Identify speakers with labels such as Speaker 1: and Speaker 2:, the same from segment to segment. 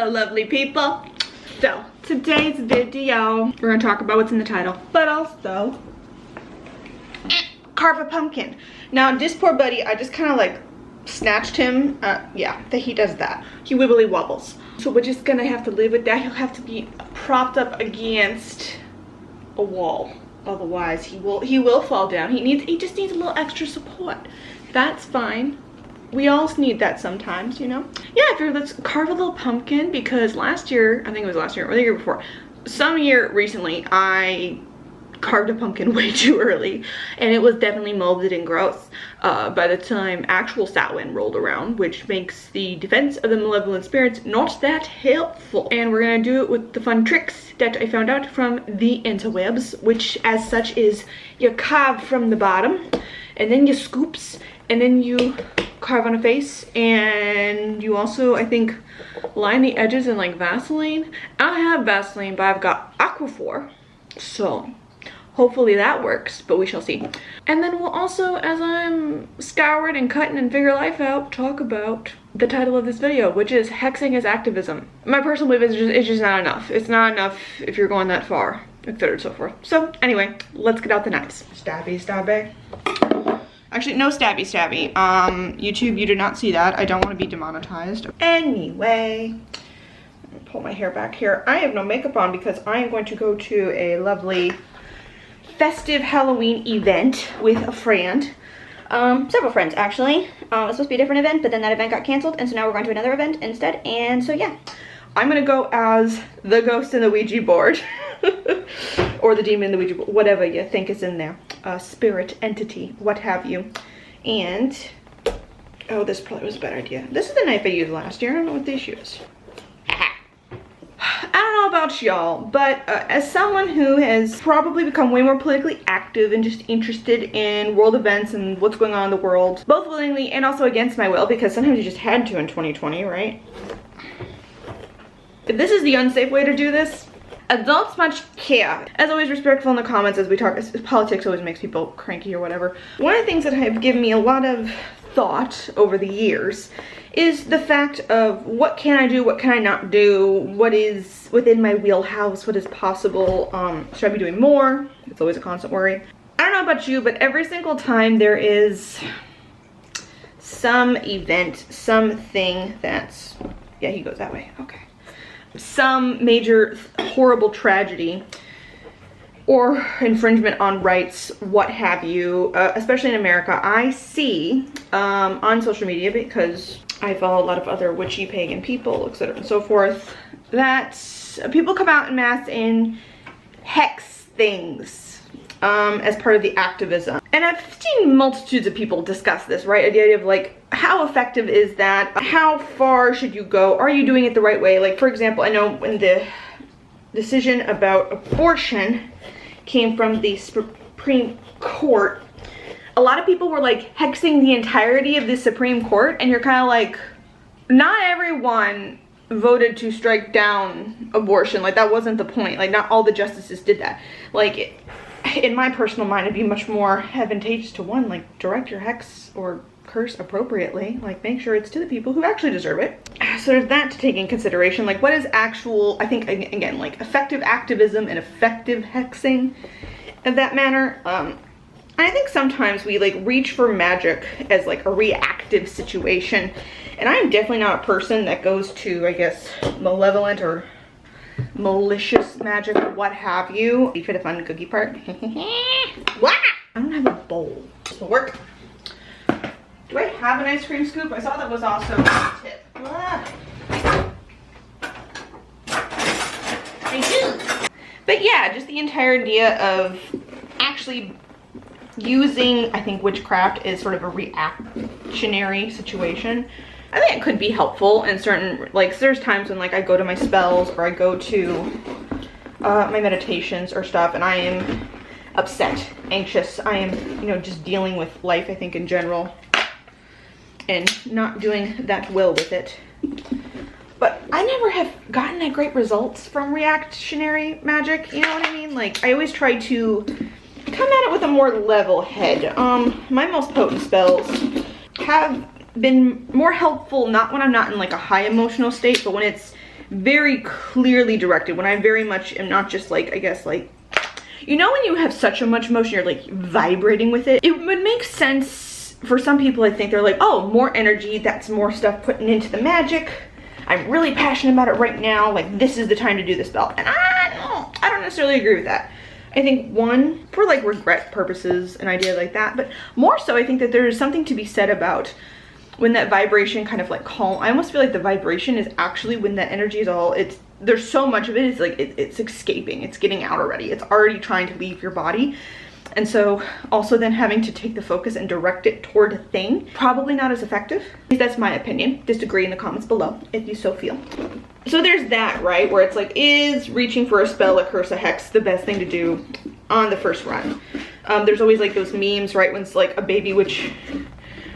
Speaker 1: Hello, lovely people. So, today's video, we're gonna talk about what's in the title, but also carve a pumpkin. Now, this poor buddy, I just kind of like snatched him. Yeah, he does that. He wibbly wobbles. So we're just gonna have to live with that. He'll have to be propped up against a wall. Otherwise, he will fall down. He just needs a little extra support. That's fine. We all need that sometimes, you know? Yeah, I figured let's carve a little pumpkin because last year, I think it was last year or the year before, some year recently, I carved a pumpkin way too early and it was definitely molded and gross by the time actual Samhain rolled around, which makes the defense of the malevolent spirits not that helpful. And we're gonna do it with the fun tricks that I found out from the interwebs, which as such is you carve from the bottom and then you scoops and then you carve on a face, and you also, I think, line the edges in like Vaseline. I don't have Vaseline, but I've got Aquaphor, so hopefully that works, but we shall see. And then we'll also, as I'm scouring and cutting and figure life out, talk about the title of this video, which is Hexing as Activism. My personal belief is it's just not enough. It's not enough if you're going that far, etc. and so forth. So anyway, let's get out the knives. Stabby, stabby. Actually, no stabby, stabby. YouTube, you did not see that. I don't want to be demonetized. Anyway, let me pull my hair back here. I have no makeup on because I am going to go to a lovely festive Halloween event with a friend. Several friends, actually. It was supposed to be a different event, but then that event got canceled, and so now we're going to another event instead. And so, yeah. I'm gonna go as the ghost in the Ouija board. Or the demon in the Ouija board, whatever you think is in there. Spirit, entity, what have you. And, oh, this probably was a bad idea. This is the knife I used last year. I don't know what this is. I don't know about y'all, but as someone who has probably become way more politically active and just interested in world events and what's going on in the world, both willingly and also against my will, because sometimes you just had to in 2020, right? If this is the unsafe way to do this, adults much care. As always, respectful in the comments as we talk. Politics always makes people cranky or whatever. One of the things that have given me a lot of thought over the years is the fact of what can I do, what can I not do, what is within my wheelhouse, what is possible, should I be doing more? It's always a constant worry. I don't know about you, but every single time there is some event, something that's, yeah, he goes that way, okay. Some major horrible tragedy or infringement on rights, what have you, especially in America, I see on social media, because I follow a lot of other witchy pagan people, etc. and so forth, that people come out en masse and hex things as part of the activism. And I've seen multitudes of people discuss this, right? The idea of like, how effective is that? How far should you go? Are you doing it the right way? Like, for example, I know when the decision about abortion came from the Supreme Court, a lot of people were like hexing the entirety of the Supreme Court, and you're kind of like, not everyone voted to strike down abortion. Like, that wasn't the point. Like, not all the justices did that. Like, in my personal mind, it'd be much more advantageous to, one, like, direct your hex or curse appropriately. Like, make sure it's to the people who actually deserve it. So there's that to take in consideration. Like, what is actual, I think, again, like, effective activism and effective hexing of that manner. I think sometimes we, like, reach for magic as, like, a reactive situation. And I'm definitely not a person that goes to, I guess, malevolent or malicious magic or what have you. You for the fun cookie part. What? I don't have a bowl. This will work. Do I have an ice cream scoop? I saw that was also a tip. I do. But yeah, just the entire idea of actually using, I think, witchcraft is sort of a reactionary situation. I think it could be helpful in certain, like, there's times when, like, I go to my spells or I go to my meditations or stuff and I am upset, anxious. I am, you know, just dealing with life, I think, in general, and not doing that well with it. But I never have gotten that great results from reactionary magic, you know what I mean? Like, I always try to come at it with a more level head. My most potent spells have been more helpful not when I'm not in like a high emotional state, but when it's very clearly directed, when I very much am not just like, I guess like, you know, when you have such a much emotion, you're like vibrating with it. It would make sense for some people. I think they're like, oh, more energy, that's more stuff putting into the magic. I'm really passionate about it right now. Like, this is the time to do this spell. And I don't necessarily agree with that. I think, one, for like regret purposes, an idea like that, but more so I think that there is something to be said about when that vibration kind of like calm. I almost feel like the vibration is actually when that energy is all, there's so much of it, it's like it's escaping, it's getting out already, it's already trying to leave your body. And so also then having to take the focus and direct it toward a thing, probably not as effective. At least that's my opinion. Disagree in the comments below if you so feel. So there's that, right? Where it's like, is reaching for a spell, a curse, a hex the best thing to do on the first run? There's always like those memes, right? When it's like a baby witch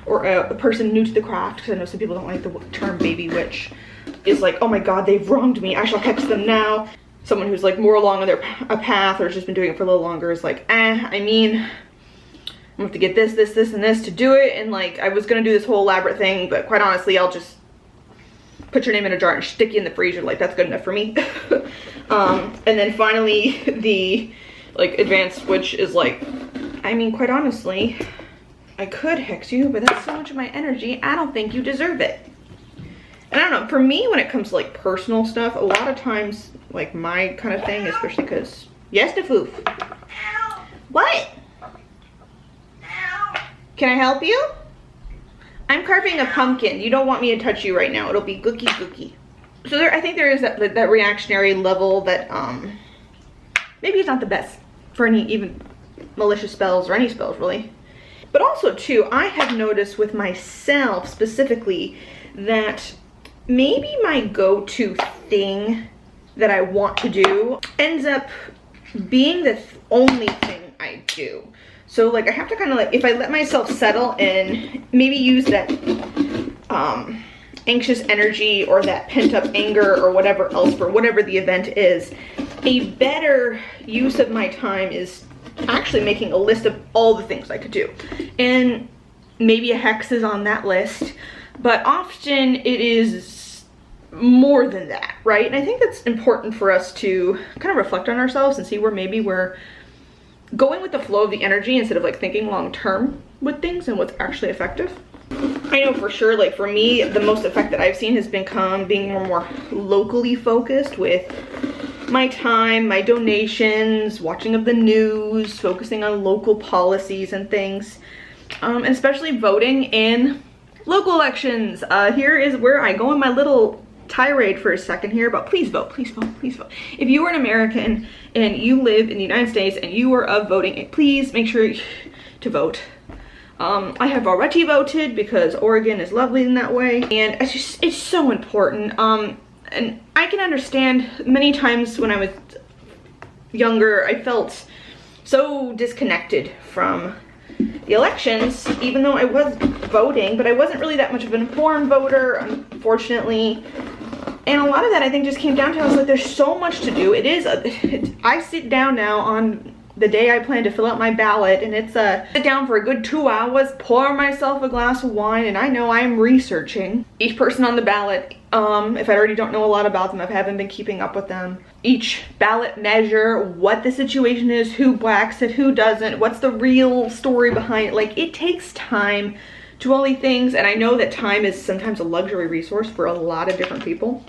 Speaker 1: or a person new to the craft, because I know some people don't like the term baby witch, is like, oh my god, they've wronged me, I shall hex them now. Someone who's like more along their path or has just been doing it for a little longer is like, I mean, I'm gonna have to get this, and this to do it, and like, I was gonna do this whole elaborate thing, but quite honestly, I'll just put your name in a jar and stick you in the freezer, like, that's good enough for me. And then finally, the like advanced, which is like, I mean, quite honestly, I could hex you, but that's so much of my energy, I don't think you deserve it. And I don't know, for me, when it comes to like personal stuff, a lot of times, like my kind of thing, especially because, yes, Defoof. What? Can I help you? I'm carving a pumpkin. You don't want me to touch you right now. It'll be gooky gooky. So there, I think there is that reactionary level that maybe it's not the best for any even malicious spells or any spells really. But also too, I have noticed with myself specifically that maybe my go-to thing that I want to do ends up being the only thing I do. So like I have to kind of like, if I let myself settle and maybe use that anxious energy or that pent-up anger or whatever else for whatever the event is, a better use of my time is actually making a list of all the things I could do. And maybe a hex is on that list, but often it is more than that, right? And I think that's important for us to kind of reflect on ourselves and see where maybe we're going with the flow of the energy instead of like thinking long term with things and what's actually effective. I know for sure, like for me, the most effect that I've seen has become being more locally focused with my time, my donations, watching of the news, focusing on local policies and things, and especially voting in local elections. Here is where I go in my little tirade for a second here, but please vote, please vote, please vote. If you are an American and you live in the United States and you are of voting, please make sure to vote. I have already voted because Oregon is lovely in that way, and it's so important. And I can understand many times when I was younger, I felt so disconnected from the elections, even though I was voting, but I wasn't really that much of an informed voter, unfortunately. And a lot of that I think just came down to, I was like, there's so much to do. I sit down now on the day I plan to fill out my ballot, and it's sit down for a good 2 hours, pour myself a glass of wine, and I know I'm researching each person on the ballot. If I already don't know a lot about them, if I haven't been keeping up with them. Each ballot measure, what the situation is, who blacks it, who doesn't, what's the real story behind it. Like, it takes time to all these things, and I know that time is sometimes a luxury resource for a lot of different people.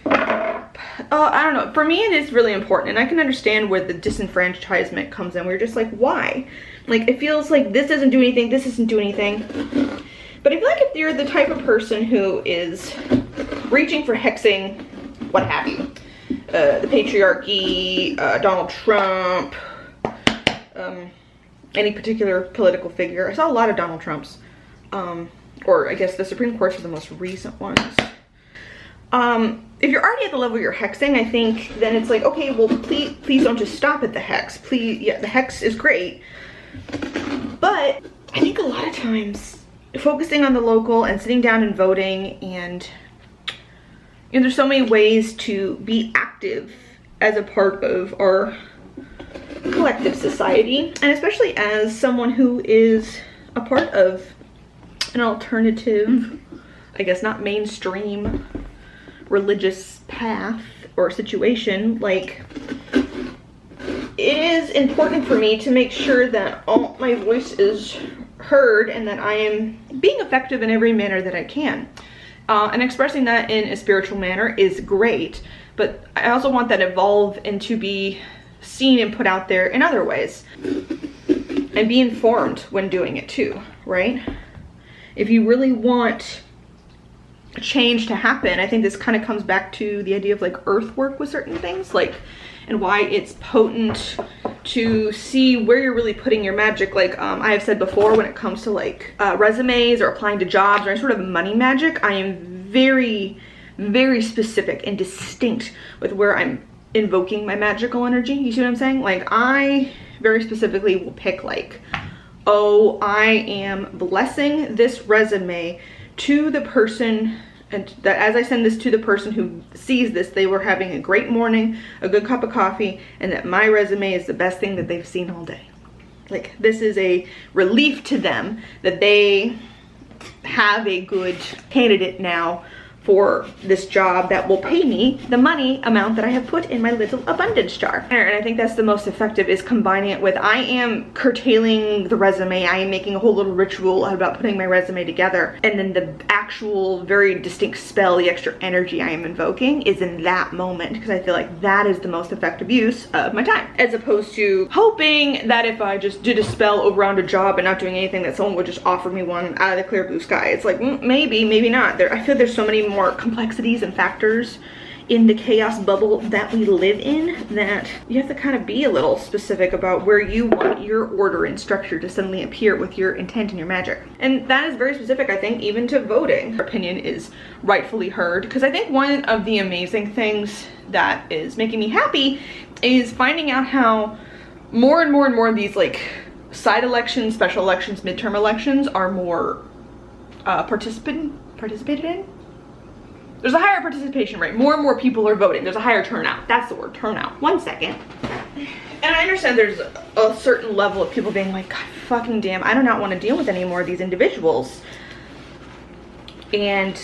Speaker 1: I don't know, for me it is really important, and I can understand where the disenfranchisement comes in, where you're just like, why? Like, it feels like this doesn't do anything, this doesn't do anything. But I feel like if you're the type of person who is reaching for hexing, what have you, the patriarchy, Donald Trump, any particular political figure. I saw a lot of Donald Trumps, or I guess the Supreme Court's are the most recent ones. If you're already at the level you're hexing, I think then it's like, okay, well, please don't just stop at the hex. Please, yeah, the hex is great. But I think a lot of times focusing on the local and sitting down and voting, and you know, there's so many ways to be active as a part of our collective society, and especially as someone who is a part of an alternative, I guess not mainstream, religious path or situation, like, it is important for me to make sure that all my voice is heard and that I am being effective in every manner that I can. And expressing that in a spiritual manner is great, but I also want that to evolve and to be seen and put out there in other ways. And be informed when doing it too, right? If you really want change to happen, I think this kind of comes back to the idea of like earthwork with certain things, like, and why it's potent to see where you're really putting your magic. Like I have said before, when it comes to like resumes or applying to jobs or any sort of money magic, I am very, very specific and distinct with where I'm invoking my magical energy. You see what I'm saying? Like, I very specifically will pick like, oh, I am blessing this resume to the person, and that as I send this to the person who sees this, they were having a great morning, a good cup of coffee, and that my resume is the best thing that they've seen all day. Like, this is a relief to them that they have a good candidate now for this job that will pay me the money amount that I have put in my little abundance jar. And I think that's the most effective, is combining it with, I am curtailing the resume, I am making a whole little ritual about putting my resume together, and then the actual very distinct spell, the extra energy I am invoking is in that moment, because I feel like that is the most effective use of my time, as opposed to hoping that if I just did a spell around a job and not doing anything, that someone would just offer me one out of the clear blue sky. It's like, maybe, maybe not. I feel there's so many more complexities and factors in the chaos bubble that we live in that you have to kind of be a little specific about where you want your order and structure to suddenly appear with your intent and your magic. And that is very specific, I think, even to voting. Your opinion is rightfully heard, because I think one of the amazing things that is making me happy is finding out how more and more and more of these like side elections, special elections, midterm elections are more participated in. There's a higher participation rate. More and more people are voting. There's a higher turnout. That's the word, turnout. 1 second. And I understand there's a certain level of people being like, God fucking damn, I do not want to deal with any more of these individuals. And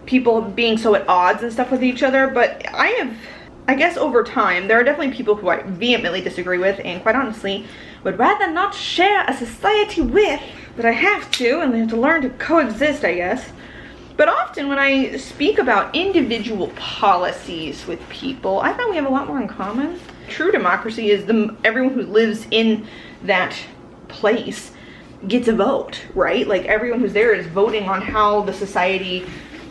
Speaker 1: people being so at odds and stuff with each other. But I guess over time, there are definitely people who I vehemently disagree with, and quite honestly, would rather not share a society with, but I have to, and they have to learn to coexist, I guess. But often when I speak about individual policies with people, I find we have a lot more in common. True democracy is everyone who lives in that place gets a vote, right? Like, everyone who's there is voting on how the society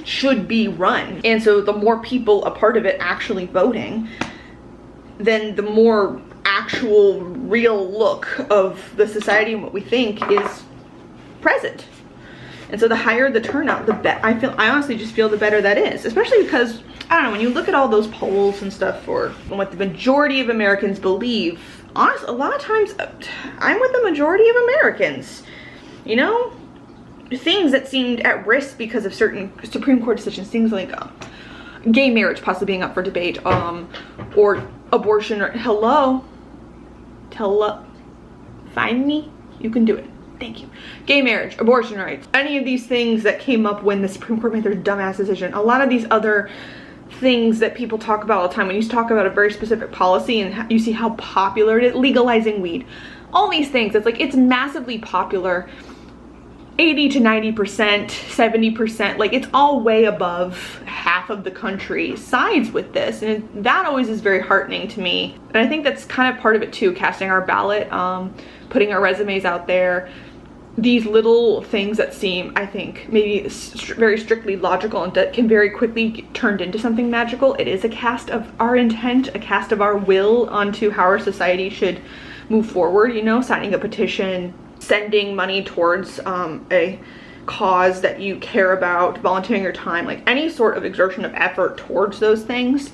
Speaker 1: should be run. And so the more people a part of it actually voting, then the more actual real look of the society and what we think is present. And so the higher the turnout, the better. I honestly just feel the better that is, especially because, I don't know, when you look at all those polls and stuff for what the majority of Americans believe, honestly, a lot of times I'm with the majority of Americans. You know, things that seemed at risk because of certain Supreme Court decisions, things like gay marriage possibly being up for debate, or abortion, or find me, you can do it. Thank you. Gay marriage, abortion rights, any of these things that came up when the Supreme Court made their dumbass decision. A lot of these other things that people talk about all the time, when you talk about a very specific policy and you see how popular it is, legalizing weed, all these things, it's like, it's massively popular. 80 to 90%, 70%, like, it's all way above half of the country sides with this, and that always is very heartening to me. And I think that's kind of part of it too, casting our ballot, putting our resumes out there. These little things that seem, I think, maybe very strictly logical and that can very quickly get turned into something magical. It is a cast of our intent, a cast of our will onto how our society should move forward, you know, signing a petition, sending money towards a cause that you care about, volunteering your time, like any sort of exertion of effort towards those things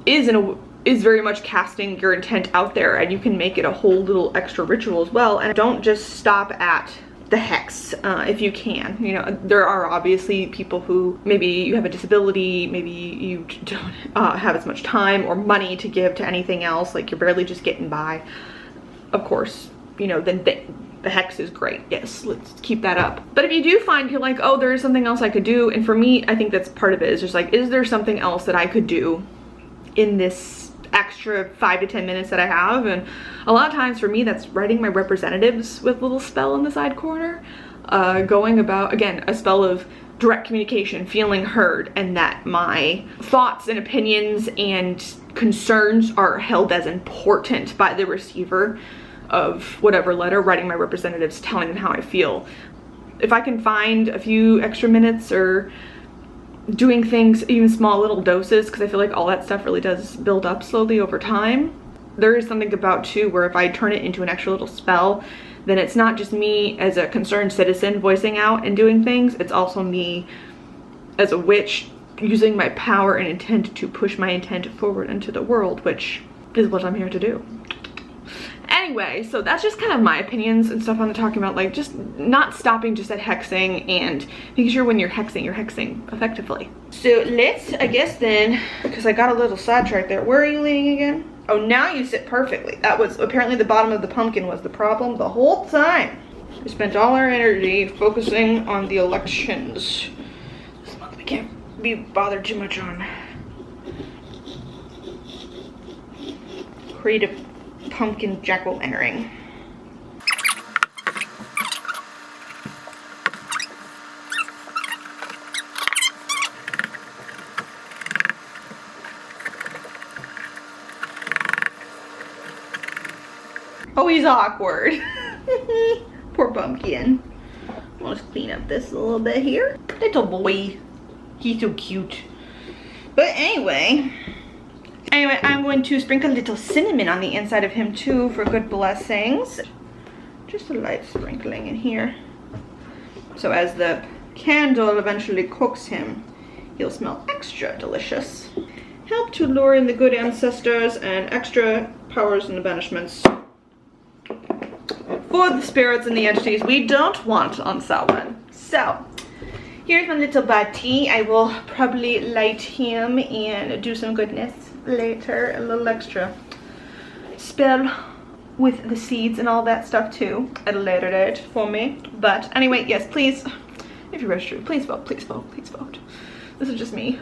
Speaker 1: is very much casting your intent out there, and you can make it a whole little extra ritual as well. And don't just stop at the hex if you can. You know, there are obviously people who, maybe you have a disability, maybe you don't have as much time or money to give to anything else, like you're barely just getting by. Of course, you know, then the hex is great. Yes, let's keep that up. But if you do find you're like, oh, there's something else I could do, and for me, I think that's part of it, is just like, is there something else that I could do in this extra 5 to 10 minutes that I have? And a lot of times for me, that's writing my representatives with a little spell in the side corner, going about, again, a spell of direct communication, feeling heard, and that my thoughts and opinions and concerns are held as important by the receiver of whatever letter, writing my representatives, telling them how I feel. If I can find a few extra minutes or doing things, even small little doses, because I feel like all that stuff really does build up slowly over time. There is something about too where if I turn it into an extra little spell, then it's not just me as a concerned citizen voicing out and doing things, it's also me as a witch using my power and intent to push my intent forward into the world, which is what I'm here to do. Anyway, so that's just kind of my opinions and stuff on talking about, like, just not stopping just at hexing and making sure when you're hexing effectively. So let's, I guess then, because I got a little sidetracked there, where are you leaning again? Oh, now you sit perfectly. That was apparently the bottom of the pumpkin was the problem the whole time. We spent all our energy focusing on the elections. This month we can't be bothered too much on creative pumpkin jack-o'-lantern. Oh, he's awkward. Poor pumpkin. Let's clean up this a little bit here. Little boy. He's so cute. But anyway, I'm going to sprinkle a little cinnamon on the inside of him too for good blessings. Just a light sprinkling in here. So as the candle eventually cooks him, he'll smell extra delicious. Help to lure in the good ancestors and extra powers and banishments for the spirits and the entities we don't want on Samhain. So here's my little bati. I will probably light him and do some goodness later, a little extra spell with the seeds and all that stuff too at a later date for me. But anyway, yes, please, if you're registered, please vote, please vote, please vote. This is just me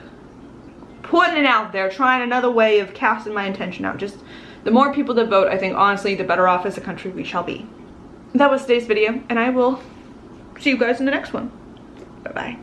Speaker 1: putting it out there, trying another way of casting my intention out. Just the more people that vote, I think honestly the better off as a country we shall be. That was today's video, and I will see you guys in the next one. Bye bye.